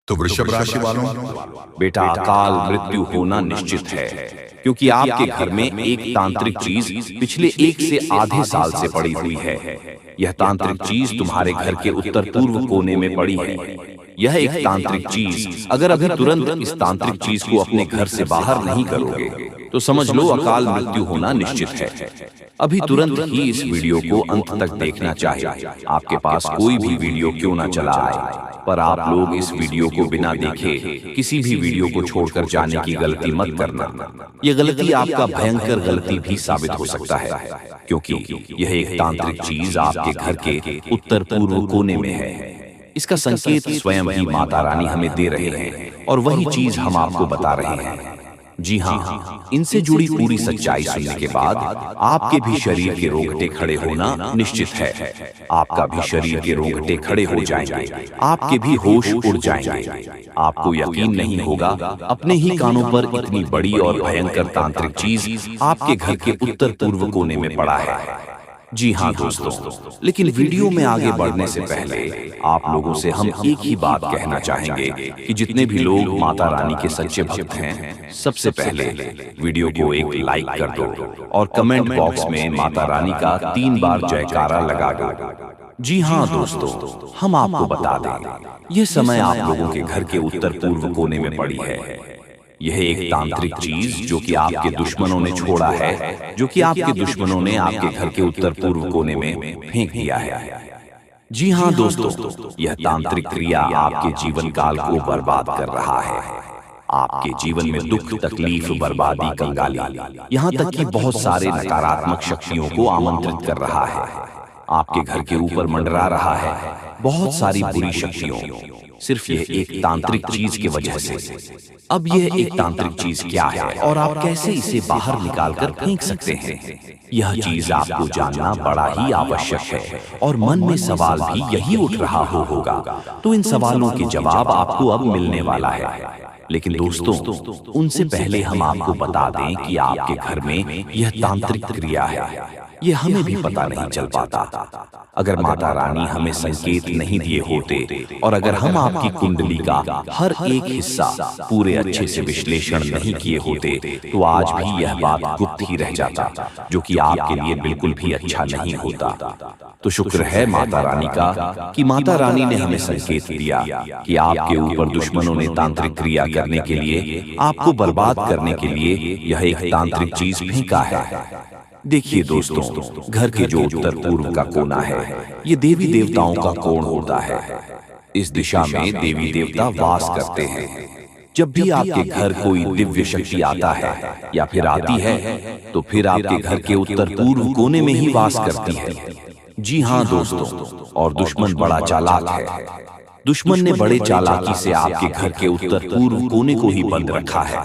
तो वृषभ राशि वालों, बेटा, अकाल मृत्यु होना निश्चित है, क्योंकि आपके घर में एक तांत्रिक चीज पिछले 1 से आधे साल से पड़ी हुई है। यह तांत्रिक चीज तुम्हारे घर के उत्तर पूर्व कोने में पड़ी है। यह एक तांत्रिक चीज, अगर अभी तुरंत इस तांत्रिक चीज को अपने घर से बाहर नहीं करोगे तो समझ लो अकाल मृत्यु होना निश्चित है। अभी तुरंत ही इस वीडियो को अंत तक देखना चाहिए। आपके पास कोई भी वीडियो क्यों ना चला आए, पर आप लोग इस वीडियो को बिना देखे किसी भी वीडियो को छोड़कर जाने की गलती मत करना। यह गलती आपका भयंकर गलती भी साबित हो सकता है, क्योंकि यह एक तांत्रिक चीज आपके घर के उत्तर पूर्व कोने में है। इसका संकेत स्वयं ही माता रानी हमें दे रहे हैं और वही चीज हम आपको बता रहे हैं। जी हाँ, इनसे जुड़ी पूरी सच्चाई सुनने के बाद आपके भी शरीर के रोंगटे खड़े होना निश्चित है। आपका भी शरीर के रोंगटे खड़े हो जाएंगे, आपके भी होश उड़ जाएंगे। आपको यकीन नहीं होगा, अपने ही कानों पर इतनी बड़ी और भयंकर तांत्रिक चीज आपके घर के उत्तर पूर्व कोने में पड़ा है। जी हाँ दोस्तों, लेकिन वीडियो में आगे बढ़ने से पहले आप लोगों से हम एक ही बात कहना चाहेंगे कि जितने भी लोग माता रानी के सच्चे भक्त हैं, सबसे पहले वीडियो को एक लाइक कर दो और कमेंट बॉक्स में माता रानी का 3 बार जयकारा लगा दो। जी हाँ दोस्तों, हम आपको बता दें, यह समय आप लोगों के घर के उत्तर पूर्व कोने में पड़ी है। यह एक तांत्रिक चीज जो कि आपके दुश्मनों ने छोड़ा है, जो कि आपके दुश्मनों ने आपके घर के उत्तर पूर्व कोने में फेंक दिया है। जी हाँ दोस्तों, यह तांत्रिक क्रिया आपके जीवन काल को बर्बाद कर रहा है। आपके जीवन में दुख, तकलीफ, बर्बादी, कंगाली, यहाँ तक कि बहुत सारे नकारात्मक शक्तियों को आमंत्रित कर रहा है। आपके घर के ऊपर मंडरा रहा है बहुत सारी बुरी शक्तियों, सिर्फ यह एक तांत्रिक चीज की वजह से। अब यह एक तांत्रिक चीज क्या है और आप कैसे इसे बाहर निकालकर फेंक सकते हैं, यह चीज आपको जानना बड़ा ही आवश्यक है। और मन में सवाल भी यही उठ रहा होगा, तो इन सवालों के जवाब आपको अब मिलने वाला है। लेकिन दोस्तों, उनसे पहले हम आपको बता दें कि आपके घर में यह तांत्रिक क्रिया है, यह हमें भी पता नहीं चल पाता। अगर माता रानी हमें संकेत नहीं दिए होते और अगर हम आपकी कुंडली का हर एक हिस्सा पूरे अच्छे से विश्लेषण नहीं किए होते तो आज भी यह बात गुप्त ही रह जाता, जो कि आपके लिए बिल्कुल भी अच्छा नहीं होता। तो शुक्र है माता रानी का कि माता रानी ने हमें संकेत दिया कि आपके ऊपर दुश्मनों ने तांत्रिक क्रिया करने के लिए, आपको बर्बाद करने के लिए यह एक तांत्रिक चीज फेंका है। देखिए दोस्तों, घर के जो उत्तर पूर्व का कोना है, ये देवी देवताओं का कोण होता है। इस दिशा में देवी देवता वास करते हैं। जब भी आपके घर कोई दिव्य शक्ति आता है या फिर आती है, तो फिर आपके घर के उत्तर पूर्व कोने में ही वास करती है। जी हाँ दोस्तों, और दुश्मन बड़ा चालाक है। दुश्मन ने बड़े चालाकी से आपके घर के उत्तर पूर्व कोने को ही बंद रखा है,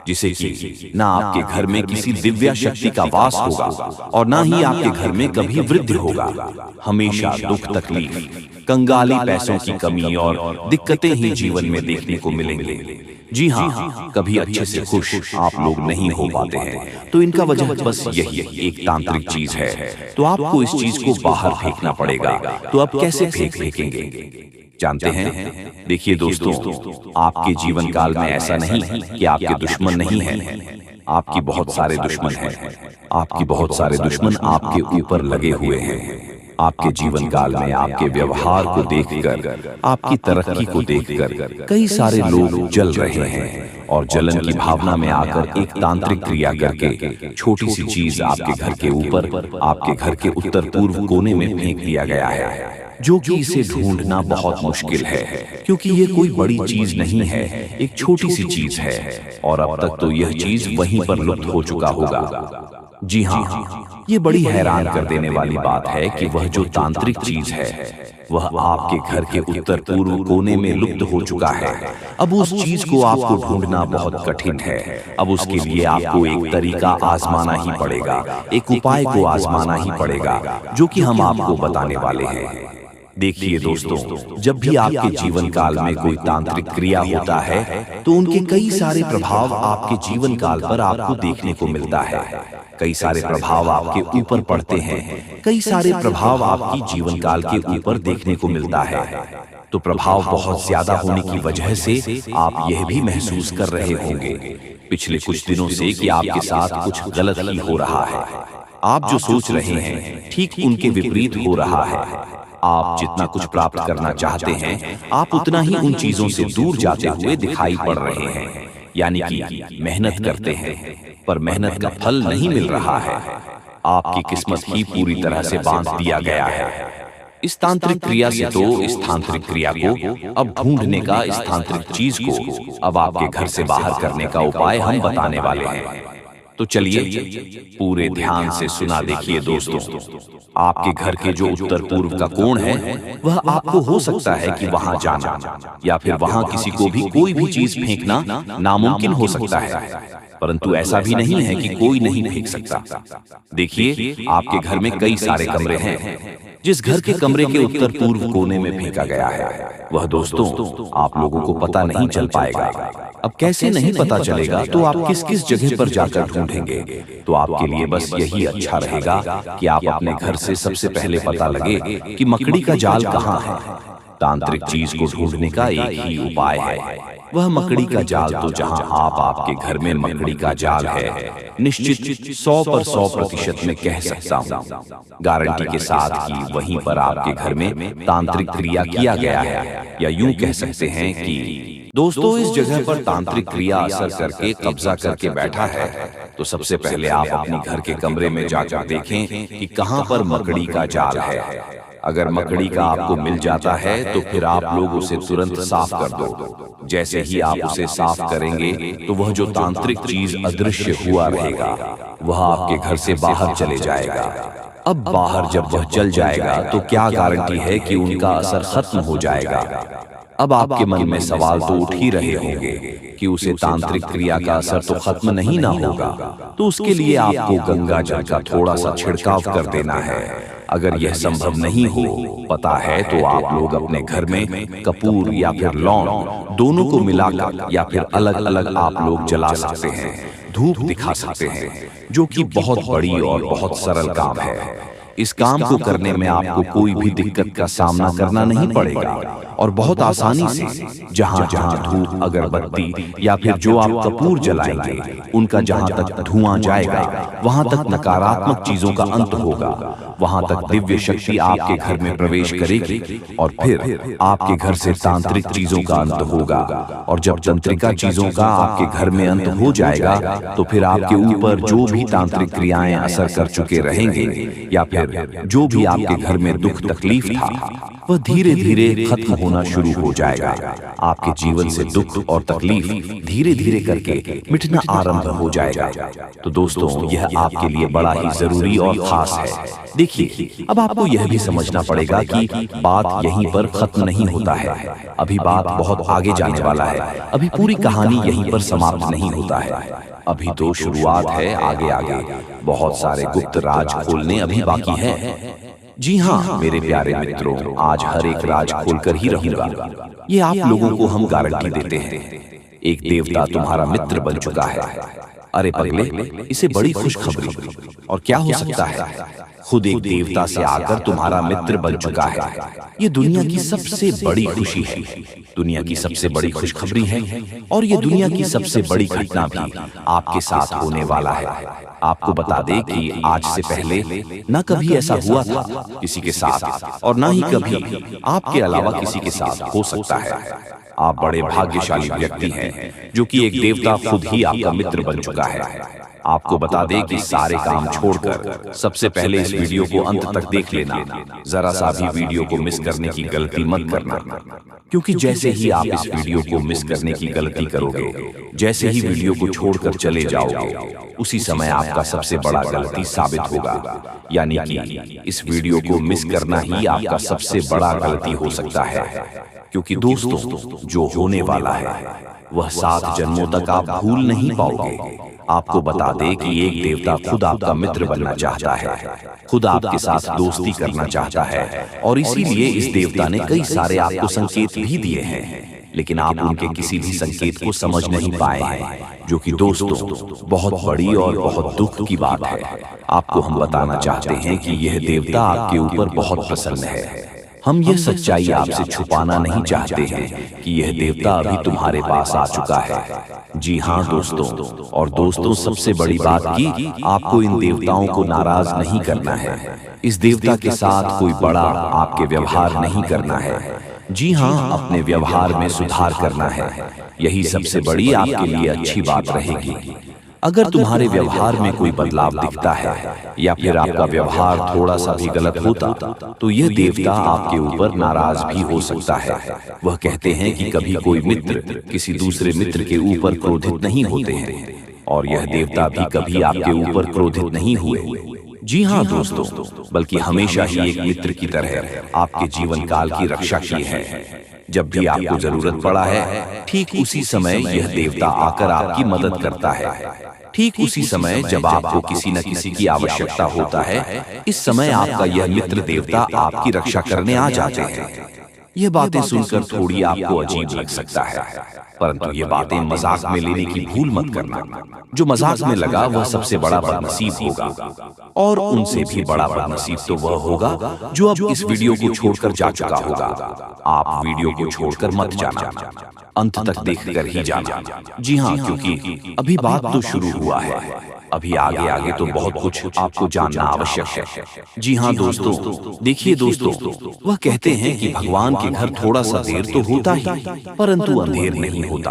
जिसे कि ना आपके घर में किसी दिव्य शक्ति का वास होगा और ना ही आपके घर में कभी वृद्धि होगा। हमेशा दुख, तकलीफ, कंगाली, पैसों की कमी और दिक्कतें ही जीवन में देखने को मिलेंगे। जी हाँ, कभी अच्छे से खुश आप लोग नहीं हो पाते हैं, तो इनका वजह बस यही एक तांत्रिक चीज है। तो आपको इस चीज को बाहर फेंकना पड़ेगा। तो अब कैसे फेंकेंगे जानते हैं? देखिए दोस्तों, आपके जीवन काल में ऐसा नहीं कि आपके दुश्मन नहीं हैं। आपकी बहुत सारे दुश्मन हैं। आपकी बहुत सारे दुश्मन आपके ऊपर लगे हुए हैं। आपके जीवन काल में आपके व्यवहार को देखकर, आपकी तरक्की को देखकर कई सारे लोग जल रहे हैं और जलन की भावना में आकर एक तांत्रिक क्रिया करके छोटी सी चीज आपके घर के ऊपर, आपके घर के उत्तर पूर्व कोने में फेंक दिया गया है, जो कि इसे ढूंढना बहुत मुश्किल है, क्योंकि ये कोई बड़ी चीज नहीं है, एक छोटी सी चीज है और अब तक तो यह चीज वहीं पर लुप्त हो चुका होगा। जी हाँ, ये बड़ी हैरान कर देने वाली बात है कि वह जो तांत्रिक चीज है वह आपके घर के उत्तर पूर्व कोने में लुप्त हो चुका है। अब उस चीज को आपको ढूंढना बहुत कठिन है। अब उसके लिए आपको एक तरीका आजमाना ही पड़ेगा, एक उपाय को आजमाना ही पड़ेगा, जो कि हम आपको बताने वाले हैं। देखिए दोस्तों, जब भी आपके जीवन काल में कोई तांत्रिक क्रिया होता है, तो उनके कई सारे प्रभाव आपके जीवन काल पर आपको देखने को मिलता है। कई सारे प्रभाव आपके ऊपर पड़ते हैं, कई सारे प्रभाव आपकी जीवन काल के ऊपर देखने को मिलता है। तो प्रभाव बहुत ज्यादा होने की वजह से आप यह भी महसूस कर रहे होंगे पिछले कुछ दिनों से कि आपके साथ कुछ गलत ही हो रहा है। आप जो सोच रहे हैं ठीक उनके विपरीत हो रहा है। आप जितना कुछ प्राप्त करना चाहते हैं आप उतना ही उन चीजों से दूर जाते हुए दिखाई पड़ रहे हैं। यानी कि मेहनत करते हैं पर मेहनत का फल नहीं मिल रहा है। आपकी किस्मत ही पूरी तरह से बांध दिया गया है। इस तांत्रिक क्रिया से तो इस तांत्रिक क्रिया को अब ढूंढने का, इस तांत्रिक चीज को अब आपके घर से बाहर करने का उपाय हम बताने वाले हैं। तो चलिए पूरे ध्यान से सुना देखिए दोस्तों। आपके घर के जो उत्तर पूर्व का कोण है वह आपको हो सकता है कि वहां जाना या फिर वहां किसी को भी कोई भी चीज फेंकना नामुमकिन हो सकता है, परंतु ऐसा भी नहीं है कि कोई नहीं फेंक सकता। देखिए आपके घर में कई सारे कमरे हैं। जिस घर के कमरे के उत्तर पूर्व कोने में फेंका गया है वह दोस्तों आप लोगों को पता नहीं चल पाएगा। अब कैसे नहीं पता चलेगा तो आप किस किस जगह पर जाकर ढूंढेंगे? तो आपके लिए बस यही अच्छा रहेगा कि आप अपने घर से सबसे पहले पता लगे कि मकड़ी का जाल कहाँ है। तांत्रिक चीज को ढूंढने का एक ही उपाय है, वह मकड़ी का जाल। तो जहां आपके घर में मकड़ी का जाल है, निश्चित 100% मैं कह सकता हूँ गारंटी के साथ कि वहीं पर आपके घर में तांत्रिक क्रिया किया गया है। या यूं कह सकते हैं कि दोस्तों इस जगह पर तांत्रिक क्रिया असर करके कब्जा करके बैठा है। तो सबसे पहले आप अपने घर के कमरे में जाकर देखें कि कहां पर मकड़ी का जाल है। अगर मकड़ी का आपको मिल जाता है तो फिर आप लोग उसे तुरंत साफ कर दो। जैसे ही आप उसे साफ करेंगे तो वह जो तांत्रिक चीज अदृश्य हुआ रहेगा वह आपके घर से बाहर चले जाएगा। अब बाहर जब वह चल जाएगा तो क्या गारंटी है कि उनका असर खत्म हो जाएगा? अब आपके मन में सवाल तो उठ ही रहे होंगे कि उसे तांत्रिक क्रिया का असर तो खत्म नहीं ना होगा। तो उसके लिए आपको गंगा जल का थोड़ा सा छिड़काव कर देना है। अगर यह संभव नहीं हो पता है तो आप लोग अपने घर में कपूर या फिर लौंग दोनों को मिलाकर या फिर अलग अलग आप लोग जला सकते हैं, धूप दिखा सकते हैं, जो कि बहुत बड़ी और बहुत सरल काम है। इस काम को करने में आपको कोई भी दिक्कत का सामना करना नहीं पड़ेगा और बहुत आसानी से जहां जहां धूप, अगरबत्ती या फिर जो आप कपूर जलाएंगे उनका जहां तक धुआं जाएगा वहां तक नकारात्मक चीजों का अंत होगा, वहां तक दिव्य शक्ति आपके घर में प्रवेश करेगी और फिर आपके घर से तांत्रिक चीजों का अंत होगा। और जब तंत्रिका चीजों का आपके घर में अंत हो जाएगा तो फिर आपके ऊपर जो भी तांत्रिक क्रियाएं असर कर चुके रहेंगे या फिर जो भी आपके घर में दुख तकलीफ था वह धीरे धीरे खत्म होना शुरू हो जाएगा। आपके जीवन से दुख और तकलीफ धीरे धीरे करके मिटना आरंभ हो जाएगा। तो दोस्तों यह आपके लिए बड़ा ही जरूरी और खास है। देखिए अब आपको यह भी समझना पड़ेगा कि बात यहीं पर खत्म नहीं होता है, अभी बात बहुत आगे जाने वाला है। अभी पूरी कहानी यहीं पर समाप्त नहीं होता है, अभी तो शुरुआत है। आगे आगे बहुत सारे गुप्त राज खोलने अभी बाकी है। जी हाँ मेरे प्यारे मित्रों, आज हर एक राज खोलकर ही रहूंगा, ये आप लोगों को हम गारंटी देते हैं। एक देवता तुम्हारा मित्र बन चुका है। अरे पगले, इसे बड़ी खुशखबरी और क्या हो सकता है? खुद एक देवता से आकर तुम्हारा मित्र बन चुका है। ये दुनिया की सबसे बड़ी खुशी है, दुनिया की सबसे बड़ी खुशखबरी है और ये दुनिया की सबसे बड़ी घटना भी आपके साथ होने वाला है। आपको बता दे कि आज से पहले न कभी ऐसा हुआ था किसी के साथ और न ही कभी आपके अलावा किसी के साथ हो सकता है। आप बड़े भाग्यशाली व्यक्ति हैं जो कि एक देवता खुद ही आपका मित्र बन चुका है। आपको बता दें कि सारे काम छोड़कर सबसे पहले इस वीडियो को अंत तक देख लेना। जरा सा भी वीडियो को मिस करने की गलती मत करना, क्योंकि जैसे ही आप इस वीडियो को मिस करने की गलती करोगे, जैसे ही वीडियो को छोड़कर चले जाओगे, उसी समय आपका सबसे बड़ा गलती साबित होगा। यानी कि इस वीडियो को मिस करना ही आपका सबसे बड़ा गलती हो सकता है, क्योंकि दोस्तों जो होने वाला है वह 7 जन्मों तक आप भूल नहीं पाओगे। आपको बता दे कि एक देवता खुद आपका मित्र बनना चाहता है, खुद आपके साथ दोस्ती करना चाहता है और इसीलिए इस देवता ने कई सारे आपको संकेत भी दिए हैं, लेकिन आप उनके किसी भी संकेत को समझ नहीं पाए हैं, जो कि दोस्तों बहुत बड़ी और बहुत दुख की बात है। आपको हम बताना चाहते हैं कि यह देवता आपके ऊपर बहुत प्रसन्न है। हम यह सच्चाई आपसे छुपाना नहीं चाहते हैं कि यह देवता अभी तुम्हारे पास आ चुका है। जी हाँ दोस्तों, और दोस्तों सबसे बड़ी बात कि आपको इन देवताओं को नाराज नहीं करना है। इस देवता के साथ कोई बड़ा आपके व्यवहार नहीं करना है। जी हाँ, अपने व्यवहार में सुधार करना है। यही सबसे बड़ी आपके लिए अच्छी बात रहेगी। अगर तुम्हारे व्यवहार में कोई बदलाव दिखता है या फिर आपका व्यवहार थोड़ा सा भी गलत होता, तो यह देवता आपके ऊपर नाराज भी हो सकता है। वह कहते हैं कि कभी कोई मित्र किसी दूसरे मित्र के ऊपर क्रोधित नहीं होते हैं, और यह देवता भी कभी आपके ऊपर क्रोधित नहीं हुए। जी हाँ दोस्तों, बल्कि हमेशा ही एक मित्र की तरह आपके जीवन काल की रक्षा की है। जब भी आपको जरूरत पड़ा है, ठीक उसी समय यह देवता आकर आपकी मदद करता है। ठीक उसी समय जब आपको किसी न किसी की आवश्यकता होता है, इस समय आपका यह मित्र देवता आपकी रक्षा करने आ जाते हैं। यह बातें सुनकर थोड़ी आपको अजीब लग सकता है, परंतु ये बातें मजाक में लेने की भूल मत करना। जो मजाक में लगा वह सबसे बड़ा बदनसीब होगा, और उनसे भी बड़ा बदनसीब तो वह होगा जो अब इस वीडियो को छोड़कर जा चुका होगा। आप वीडियो को छोड़कर मत जाना, अंत तक देखकर ही जाना। जी हाँ, क्योंकि अभी बात तो शुरू हुआ है। अभी आगे आगे तो बहुत कुछ आपको जानना आवश्यक है। जी हाँ दोस्तों, देखिए दोस्तों, वह कहते हैं कि भगवान के घर थोड़ा सा देर तो होता ही, परंतु अंधेर नहीं होता।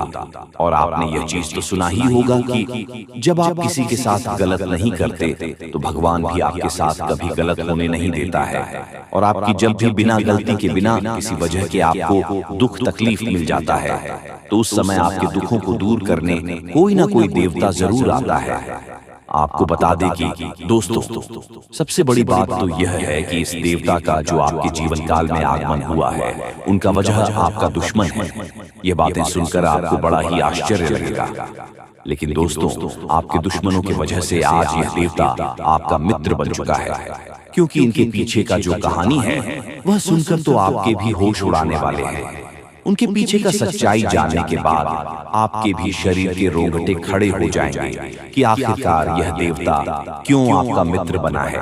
और आपने यह चीज तो सुना ही होगा कि जब आप किसी के साथ गलत नहीं करते, तो भगवान भी आपके साथ कभी गलत होने नहीं देता है। और आपकी जब भी बिना गलती के, बिना किसी वजह के आपको दुख तकलीफ मिल जाता है, तो उस समय आपके दुखों को दूर करने कोई ना कोई देवता जरूर आता है। आपको बता दें कि दोस्तों, सबसे बड़ी बात तो यह है कि इस देवता का जो आपके जीवन काल में आगमन हुआ है, उनका वजह आपका दुश्मन है। ये बातें सुनकर आपको बड़ा ही आश्चर्य लगेगा, लेकिन दोस्तों, आपके दुश्मनों की वजह से आज यह देवता आपका मित्र बन चुका है। क्योंकि इनके पीछे का जो कहानी है, वह सुनकर तो आपके भी होश उड़ाने वाले हैं। उनके पीछे का सच्चाई जानने के बाद आपके भी शरीर के रोंगटे खड़े हो जाएंगे कि आखिरकार यह देवता क्यों आपका मित्र बना है।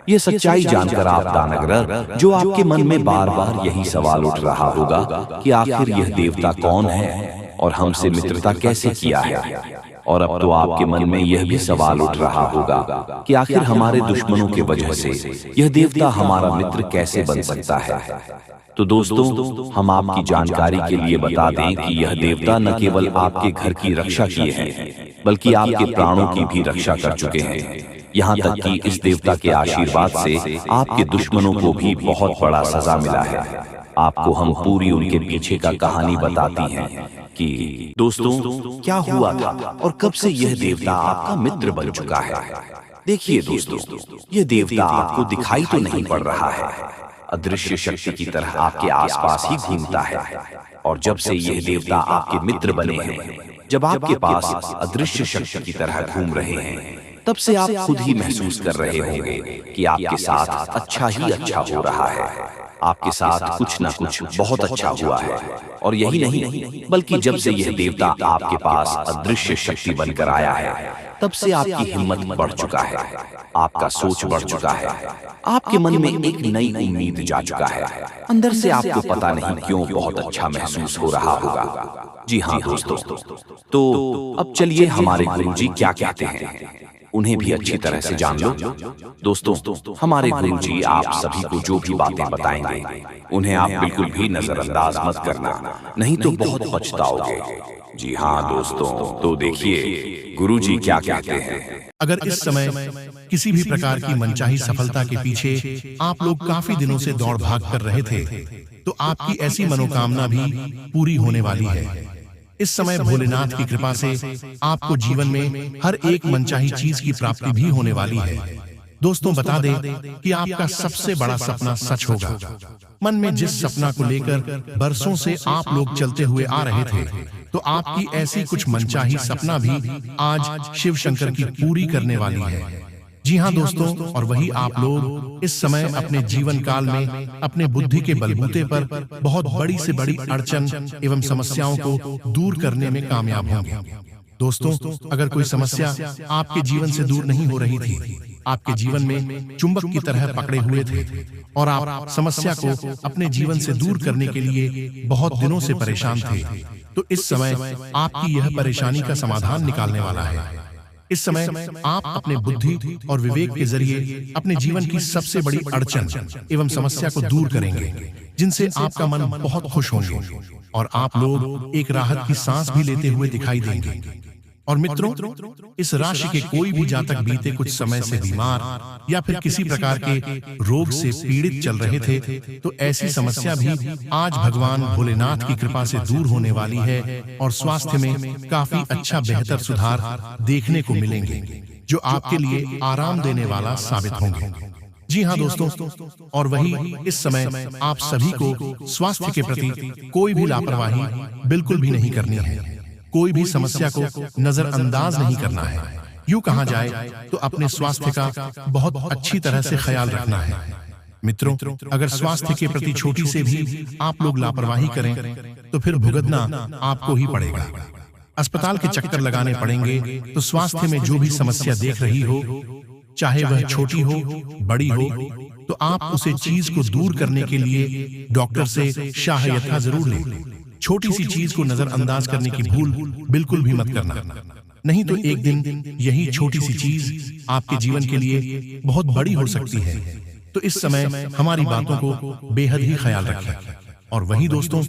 यह सच्चाई जानकर आप दानग्रह, जो आपके मन में बार बार यही सवाल उठ रहा होगा कि आखिर यह देवता कौन है और हमसे मित्रता कैसे किया है, और अब तो आपके मन में यह भी सवाल उठ रहा होगा कि आखिर हमारे दुश्मनों के वजह से यह देवता हमारा मित्र कैसे बन सकता है। तो दोस्तों, हम आपकी जानकारी के लिए बता दें कि यह देवता न केवल आपके घर की रक्षा किए हैं, बल्कि आपके प्राणों की भी रक्षा कर चुके हैं। यहाँ तक कि इस देवता के आशीर्वाद से आपके दुश्मनों को भी बहुत बड़ा सजा मिला है। आपको हम पूरी उनके पीछे का कहानी बताती हैं कि दोस्तों क्या हुआ था और कब से यह देवता आपका मित्र बन चुका है। देखिए दोस्तों, यह देवता आपको दिखाई तो नहीं पड़ रहा है, अदृश्य शक्ति की तरह आपके आसपास ही घूमता है। और जब से यह देवता आपके मित्र बने हैं, जब आपके पास अदृश्य शक्ति की तरह घूम रहे हैं, तब से आप खुद ही महसूस कर रहे होंगे कि आपके साथ अच्छा ही अच्छा हो रहा है। आपके साथ कुछ ना कुछ बहुत अच्छा हुआ है। और यही नहीं, बल्कि जब से यह देवता आपके पास अदृश्य शक्ति बनकर आया है, तब से आपकी हिम्मत बढ़ चुका है, आपका सोच बढ़ चुका है, आपके मन में एक नई उम्मीद जा चुका है। अंदर से आपको पता नहीं क्यों बहुत अच्छा महसूस हो रहा होगा। जी हाँ दोस्तों, तो अब चलिए हमारे गुरुजी क्या कहते हैं, उन्हें भी अच्छी तरह से जान लो। दोस्तों, हमारे गुरुजी आप सभी को जो भी बातें बताएंगे, उन्हें आप बिल्कुल भी नजरअंदाज मत करना, नहीं तो बहुत पछताओगे। जी हाँ दोस्तों, तो देखिए गुरुजी क्या कहते हैं। अगर इस समय किसी भी प्रकार की मनचाही सफलता के पीछे आप लोग काफी दिनों से दौड़ भाग कर रहे थे, तो आपकी ऐसी मनोकामना भी पूरी होने वाली है। इस समय भोलेनाथ की कृपा से आपको जीवन में हर एक मनचाही चीज की प्राप्ति भी होने वाली है। दोस्तों, बता दें कि आपका सबसे बड़ा सपना सच होगा। मन में जिस सपना को लेकर बरसों से आप लोग चलते हुए आ रहे थे, तो आपकी ऐसी कुछ मनचाही सपना भी आज शिव शंकर की पूरी करने वाली है। जी हाँ दोस्तों, और वही आप लोग इस समय अपने जीवन काल में अपने बुद्धि के बलबूते पर बहुत बड़ी से बड़ी अड़चन एवं समस्याओं को दूर करने में कामयाब होंगे। दोस्तों, अगर कोई समस्या आपके जीवन से दूर नहीं हो रही थी, आपके जीवन में चुंबक की तरह पकड़े हुए थे और आप समस्या को अपने जीवन से दूर करने के लिए बहुत दिनों से परेशान थे। तो इस समय आपकी यह परेशानी का समाधान निकालने वाला है। इस समय आप अपने बुद्धि और विवेक के जरिए अपने जीवन की सबसे बड़ी अड़चन एवं समस्या को दूर करेंगे, जिनसे आपका मन बहुत खुश होंगे और आप लोग एक राहत की सांस भी लेते हुए दिखाई देंगे। और मित्रों, इस राशि के कोई भी जातक बीते कुछ समय से बीमार या फिर किसी प्रकार के रोग से पीड़ित चल रहे थे, तो ऐसी समस्या भी आज भगवान भोलेनाथ की कृपा से दूर होने वाली है और स्वास्थ्य में काफी अच्छा बेहतर सुधार देखने को मिलेंगे, जो आपके लिए आराम देने वाला साबित होंगे। जी हाँ दोस्तों, और वही इस समय आप सभी को स्वास्थ्य के प्रति कोई भी लापरवाही बिल्कुल भी नहीं करनी है। कोई भी समस्या को नजरअंदाज नहीं करना है। यूं कहा जाए तो अपने स्वास्थ्य का बहुत अच्छी तरह से ख्याल रखना है। मित्रों, अगर स्वास्थ्य के प्रति छोटी से भी आप लोग लापरवाही करें तो फिर भुगतना आपको ही पड़ेगा। अस्पताल के चक्कर लगाने पड़ेंगे। तो स्वास्थ्य में जो भी समस्या देख रही हो, चाहे वह छोटी हो बड़ी हो, तो आप उसे चीज को दूर करने के लिए डॉक्टर से सहायता जरूर लें। छोटी सी चीज को नजरअंदाज करने की भूल बिल्कुल भी मत करना, नहीं तो एक दिन यही छोटी सी चीज आपके जीवन के लिए बहुत बड़ी हो सकती है। तो इस समय हमारी बातों को बेहद ही ख्याल रखें। और वही दोस्तों,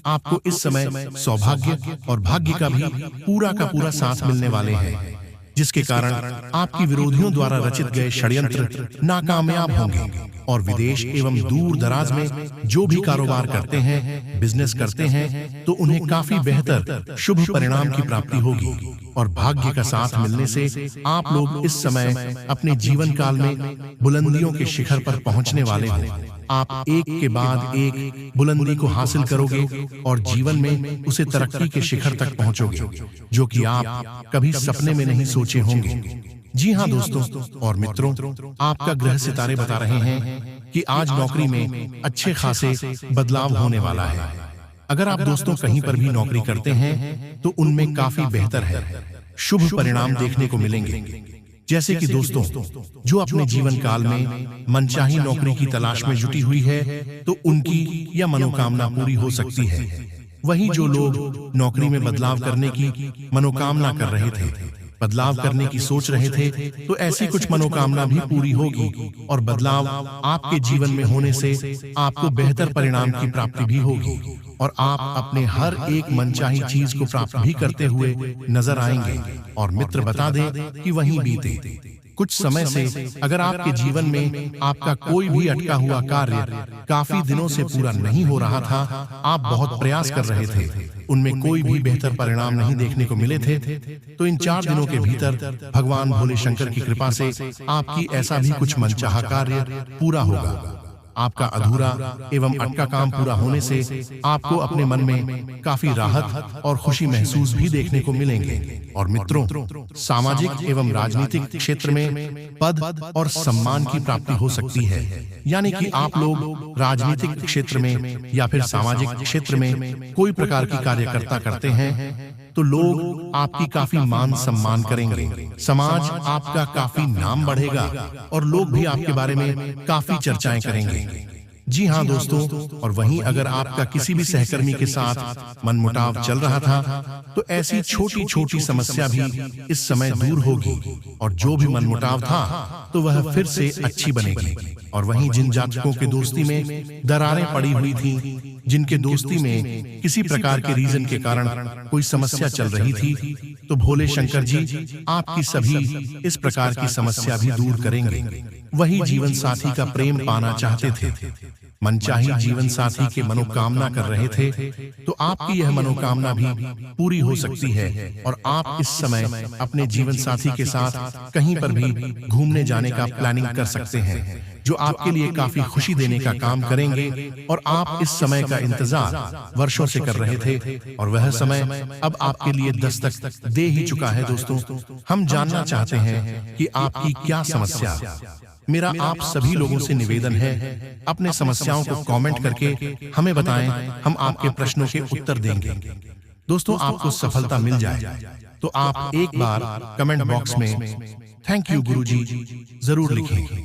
आपको इस समय सौभाग्य और भाग्य का भी पूरा का पूरा साथ मिलने वाले हैं, जिसके कारण आपकी विरोधियों द्वारा रचित गए षड्यंत्र नाकामयाब होंगे और विदेश एवं दूर दराज में जो भी कारोबार करते हैं, बिजनेस करते हैं, तो उन्हें काफी बेहतर शुभ परिणाम की प्राप्ति होगी। और भाग्य का साथ मिलने से आप लोग इस समय अपने जीवन काल में बुलंदियों के शिखर पर पहुंचने वाले हैं। आप एक के बाद एक बुलंदी को हासिल करोगे और जीवन में उसे तरक्की के शिखर तक पहुंचोगे, जो कि आप कभी सपने में नहीं सोचे होंगे। जी हाँ दोस्तों और मित्रों, आपका ग्रह सितारे बता रहे हैं कि आज नौकरी में अच्छे खासे बदलाव होने वाला है। अगर आप दोस्तों कहीं पर भी नौकरी करते हैं तो उनमें काफी बेहतर है, शुभ परिणाम देखने को मिलेंगे। जैसे कि दोस्तों, जो अपने जीवन काल में मनचाही नौकरी की तलाश में जुटी हुई है, तो उनकी यह मनोकामना पूरी हो सकती है। वहीं जो लोग नौकरी में बदलाव करने की मनोकामना कर रहे थे, बदलाव करने की सोच रहे थे, तो ऐसी कुछ मनोकामना भी पूरी होगी और बदलाव आपके जीवन में होने से आपको बेहतर परिणाम की प्राप्ति भी होगी और आप अपने हर एक मनचाही चीज को प्राप्त भी करते हुए नजर आएंगे। और मित्र बता दें कि वहीं बीते कुछ समय से अगर आपके जीवन में आपका कोई भी अटका हुआ कार्य काफी दिनों से पूरा नहीं हो रहा था, आप बहुत प्रयास कर रहे थे, उनमें कोई भी बेहतर परिणाम नहीं देखने को मिले थे, तो इन 4 दिनों के भीतर भगवान भोले शंकर की कृपा से आपकी ऐसा भी कुछ मनचाहा कार्य पूरा होगा। आपका अधूरा एवं अटका काम पूरा होने से आपको अपने मन में काफी राहत और खुशी महसूस भी देखने को मिलेंगे। और मित्रों, सामाजिक एवं राजनीतिक क्षेत्र में पद और सम्मान की प्राप्ति हो सकती है। यानी कि आप लोग राजनीतिक क्षेत्र में या फिर सामाजिक क्षेत्र में कोई प्रकार की कार्यकर्ता करते हैं, तो लोग आपकी काफी मान सम्मान करेंगे, समाज आपका काफी नाम बढ़ेगा और लोग भी आपके बारे में काफी चर्चाएं करेंगे। जी हाँ दोस्तों, और वहीं अगर आपका किसी भी सहकर्मी के साथ मनमुटाव चल रहा था, तो ऐसी छोटी छोटी समस्या भी इस समय दूर होगी और जो भी मनमुटाव था तो वह फिर से अच्छी बनेगी। और वहीं जिन जातकों के दोस्ती में दरारें पड़ी हुई थी, जिनके दोस्ती में किसी प्रकार के रीजन के कारण कोई समस्या चल रही थी, तो भोले शंकर जी आपकी सभी इस प्रकार की समस्या भी दूर करेंगे। वही जीवन साथी का प्रेम पाना चाहते थे, मनचाही जीवन साथी के मनोकामना कर रहे थे, तो आपकी यह मनोकामना भी पूरी हो सकती है और आप इस समय अपने जीवन साथी के साथ कहीं पर भी घूमने जाने का प्लानिंग कर सकते हैं, जो आपके लिए काफी खुशी देने का काम करेंगे। और आप इस समय का इंतजार वर्षों से कर रहे थे और वह समय अब आपके लिए दस्तक दे ही चुका है। दोस्तों, हम जानना चाहते हैं कि आपकी क्या समस्या। मेरा आप सभी लोगों से निवेदन है, अपने समस्याओं को कमेंट करके हमें बताएं, हम आपके प्रश्नों के उत्तर देंगे। दोस्तों, आपको सफलता मिल जाए तो आप एक बार कमेंट बॉक्स में थैंक यू गुरुजी जरूर लिखें।